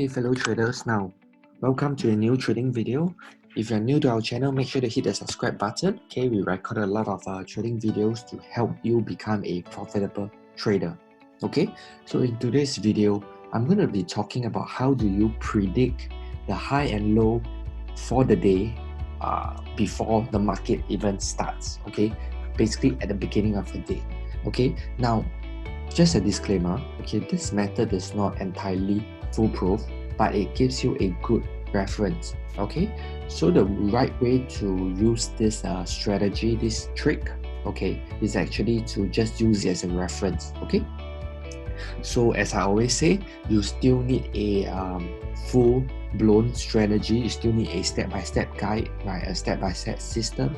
Hey fellow traders, now welcome to a new trading video. If you're new to our channel, make sure to hit the subscribe button. Okay, we record a lot of trading videos to help you become a profitable trader. Okay, so in today's video, I'm going to be talking about how do you predict the high and low for the day before the market even starts. Okay, basically at the beginning of the day. Okay, now just a disclaimer, okay, this method is not entirely foolproof, but it gives you a good reference. Okay, so the right way to use this strategy, this trick, okay, is actually to just use it as a reference. Okay, so as I always say, you still need a full-blown strategy. You still need a step-by-step guide, right? A step-by-step system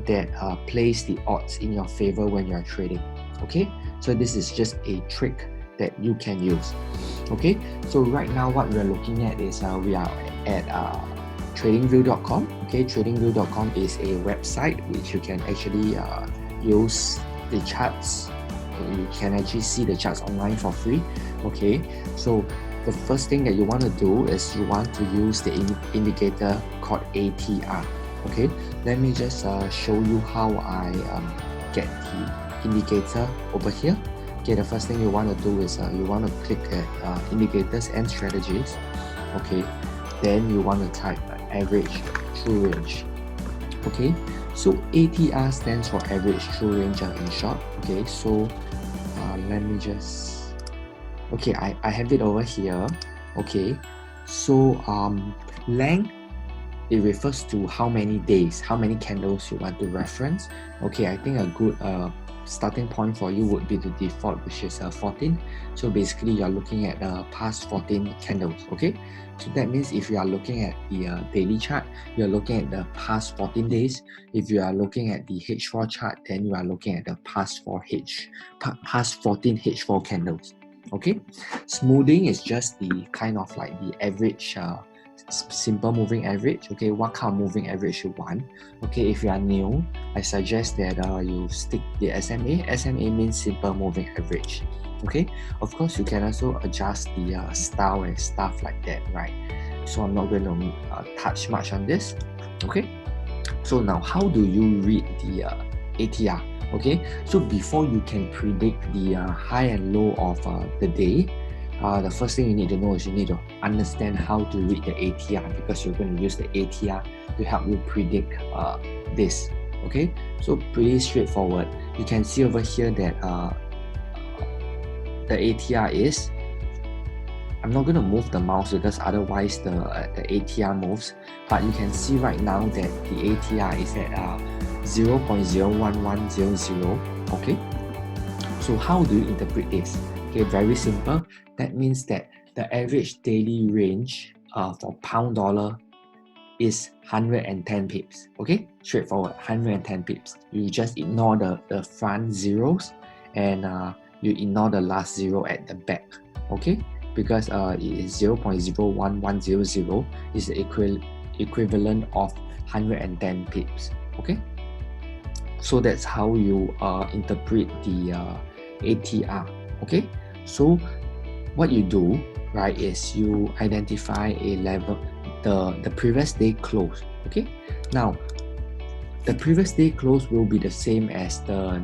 that plays the odds in your favor when you're trading. Okay, so this is just a trick that you can use. Okay, so right now what we're looking at is we are at tradingview.com. okay, tradingview.com is a website which you can actually use the charts. You can actually see the charts online for free. Okay, so the first thing that you want to do is you want to use the indicator called ATR. Okay, let me just show you how I get the indicator over here. Okay, the first thing you want to do is you want to click at indicators and strategies. Okay, then you want to type average true range. Okay, so ATR stands for average true range in short. Okay, so let me just, okay, I have it over here. Okay, so length, it refers to how many days, how many candles you want to reference. Okay, I think a good starting point for you would be the default, which is 14. So basically you're looking at past 14 candles. Okay, so that means if you are looking at the daily chart, you're looking at the past 14 days. If you are looking at the H4 chart, then you are looking at the past 14 H4 candles. Okay, smoothing is just the kind of like the average simple moving average. Okay, what kind of moving average you want. Okay, if you are new, I suggest that you stick the SMA. SMA means simple moving average. Okay, of course you can also adjust the style and stuff like that, right? So I'm not going to touch much on this. Okay, so now how do you read the ATR? Okay, so before you can predict the high and low of the day, the first thing you need to know is you need to understand how to read the ATR, because you're going to use the ATR to help you predict this. Okay, so pretty straightforward. You can see over here that the ATR is, I'm not going to move the mouse because otherwise the ATR moves, but you can see right now that the ATR is at 0.01100. Okay, so how do you interpret this? Okay, very simple. That means that the average daily range for pound dollar is 110 pips. Okay, straightforward, 110 pips. You just ignore the front zeros and you ignore the last zero at the back. Okay, because it is 0.01100 is the equivalent of 110 pips. Okay, so that's how you interpret the ATR. Okay, so what you do, right, is you identify a level, the previous day close. Okay, now the previous day close will be the same as the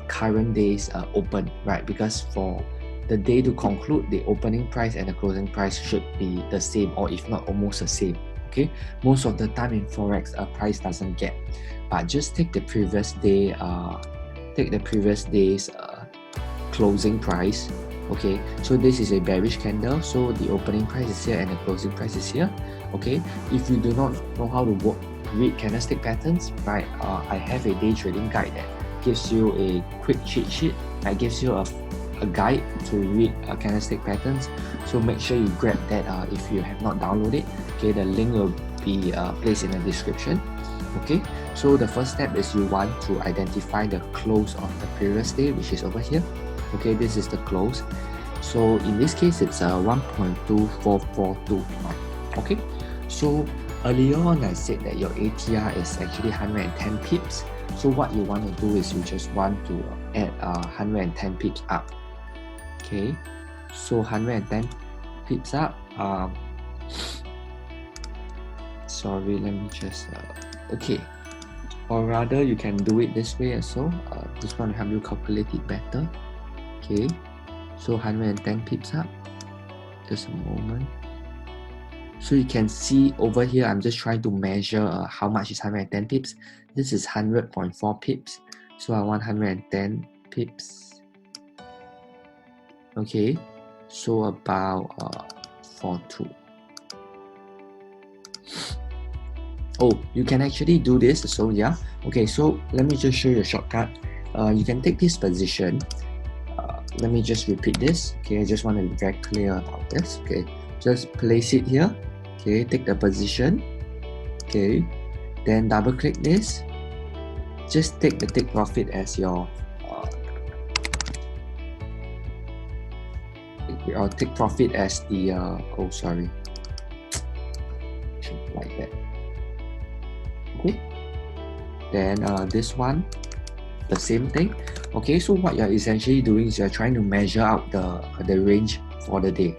current day's open, right? Because for the day to conclude, the opening price and the closing price should be the same, or if not almost the same. Okay, most of the time in forex, a price doesn't get, but just take the previous day, take the previous day's closing price. Okay, so this is a bearish candle, so the opening price is here and the closing price is here. Okay, if you do not know how to read candlestick patterns, right, I have a day trading guide that gives you a quick cheat sheet. That gives you a guide to read candlestick patterns, so make sure you grab that if you have not downloaded. Okay, the link will be placed in the description. Okay, so the first step is you want to identify the close of the previous day, which is over here. Okay, this is the close. So in this case, it's 1.2442. Okay, so earlier on I said that your ATR is actually 110 pips. So what you want to do is you just want to add 110 pips up. Okay, so 110 pips up, sorry, let me just okay, or rather you can do it this way as well. Just want to help you calculate it better. Okay, so 110 pips up, just a moment. So you can see over here, I'm just trying to measure how much is 110 pips. This is 100.4 pips, so I want 110 pips. Okay, so about 42. Oh, you can actually do this, so yeah. Okay, so let me just show you a shortcut. You can take this position. Let me just repeat this. Okay, I just want to be very clear about this. Okay, just place it here. Okay, take the position. Okay, then double click this. Just take the take profit as your or take profit as the oh sorry, like that. Okay, then this one, the same thing. Okay, so what you're essentially doing is you're trying to measure out the range for the day.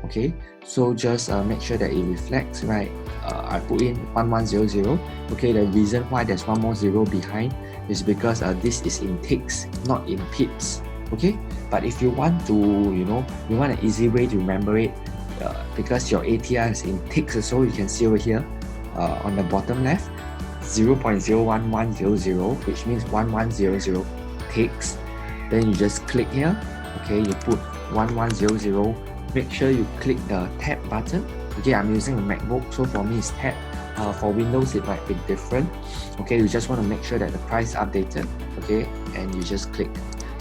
Okay, so just make sure that it reflects, right? I put in 1100. Okay, the reason why there's one more zero behind is because this is in ticks, not in pips. Okay, but if you want to, you want an easy way to remember it, because your ATR is in ticks, so you can see over here on the bottom left, 0.01100, which means 1100 ticks. Then you just click here. Okay, you put 1100. Make sure you click the tab button. Okay, I'm using a MacBook, so for me it's tab. For Windows it might be different. Okay, you just want to make sure that the price is updated. Okay, and you just click.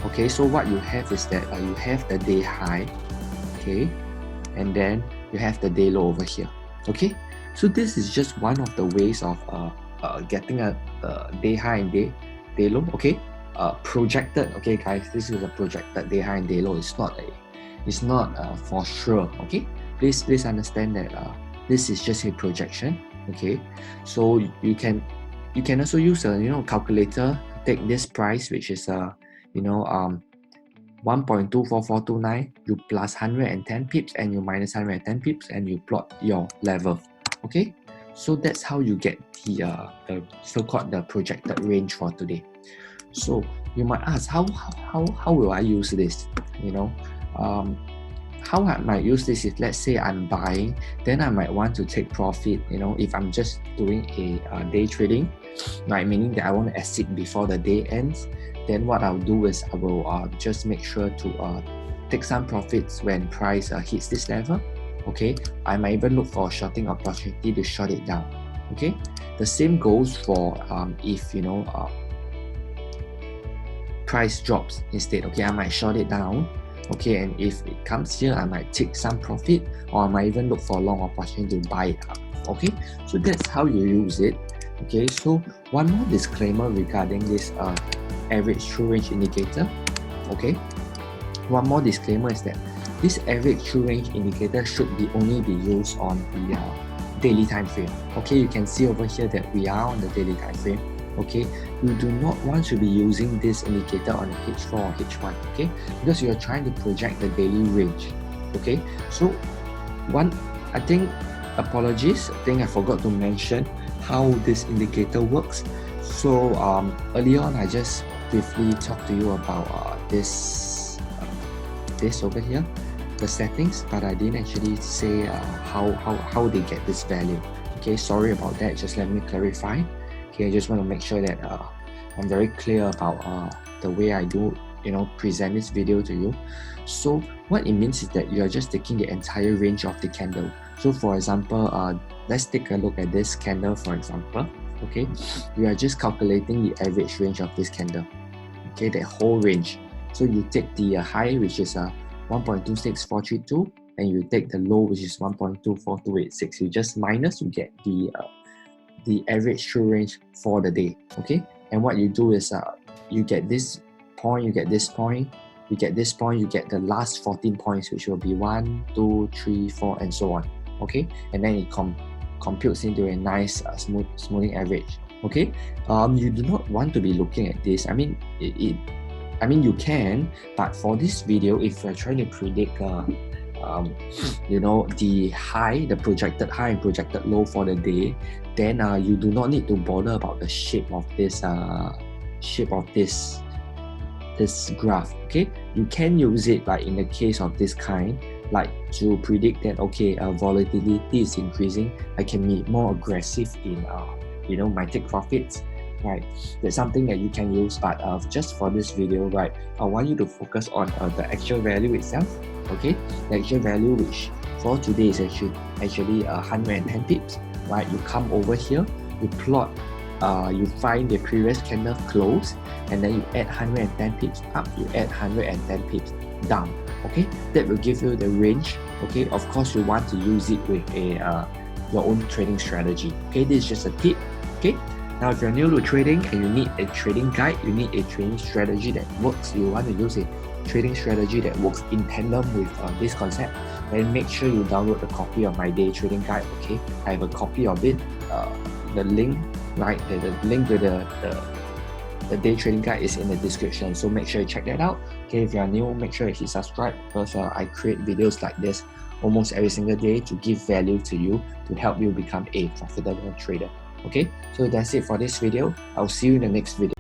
Okay, so what you have is that you have the day high. Okay, and then you have the day low over here. Okay, so this is just one of the ways of getting a day high and day low. Okay, projected. Okay, guys, this is a projected day high and day low. It's not for sure. Okay, please understand that this is just a projection. Okay, so you can also use a calculator. Take this price, which is 1.24429, you plus 110 pips and you minus 110 pips, and you plot your level. Okay, so that's how you get the so-called the projected range for today. So you might ask, how will I use this? How I might use this is, let's say I'm buying, then I might want to take profit. If I'm just doing a day trading, right, meaning that I want to exit before the day ends, then what I'll do is I will just make sure to take some profits when price hits this level. Okay, I might even look for a shorting opportunity to short it down. Okay, the same goes for if price drops instead. Okay, I might short it down. Okay, and if it comes here, I might take some profit, or I might even look for a long opportunity to buy it up. Okay, so that's how you use it. Okay, so one more disclaimer regarding this average true range indicator. Okay, one more disclaimer is that this average true range indicator should only be used on the daily time frame. Okay, you can see over here that we are on the daily time frame. Okay, you do not want to be using this indicator on a H4 or H1. Okay, because you are trying to project the daily range. Okay, so apologies, I think I forgot to mention how this indicator works. So earlier on, I just briefly talked to you about this over here, the settings, but I didn't actually say how they get this value. Okay, sorry about that, just let me clarify. Okay, I just want to make sure that I'm very clear about the way I do present this video to you. So what it means is that you are just taking the entire range of the candle. So for example, let's take a look at this candle, for example. Okay, you are just calculating the average range of this candle. Okay, the whole range. So you take the high, which is 1.26432, and you take the low, which is 1.24286. You just minus, you get the average true range for the day. Okay, and what you do is you get this point, you get this point, you get this point, you get the last 14 points, which will be 1, 2, 3, 4, and so on. Okay, and then it computes into a nice smoothing average. Okay, you do not want to be looking at this. I mean, you can, but for this video, if you're trying to predict the high, the projected high and projected low for the day, then you do not need to bother about the shape of this this graph. Okay, you can use it like in the case of this kind, like to predict that okay, volatility is increasing. I can be more aggressive in my take profits. Right, that's something that you can use, but just for this video, right, I want you to focus on the actual value itself. Okay, the actual value, which for today is actually 110 pips. Right, you come over here, you plot, you find the previous candle close, and then you add 110 pips up, you add 110 pips down. Okay, that will give you the range. Okay, of course you want to use it with your own trading strategy. Okay, this is just a tip. Okay, now if you're new to trading and you need a trading guide, you need a trading strategy that works, you want to use a trading strategy that works in tandem with this concept, then make sure you download a copy of my day trading guide. Okay, I have a copy of it, the link, right, the link to the day trading guide is in the description, so make sure you check that out. Okay, if you are new, make sure you hit subscribe, because I create videos like this almost every single day to give value to you, to help you become a profitable trader. Okay, so that's it for this video. I'll see you in the next video.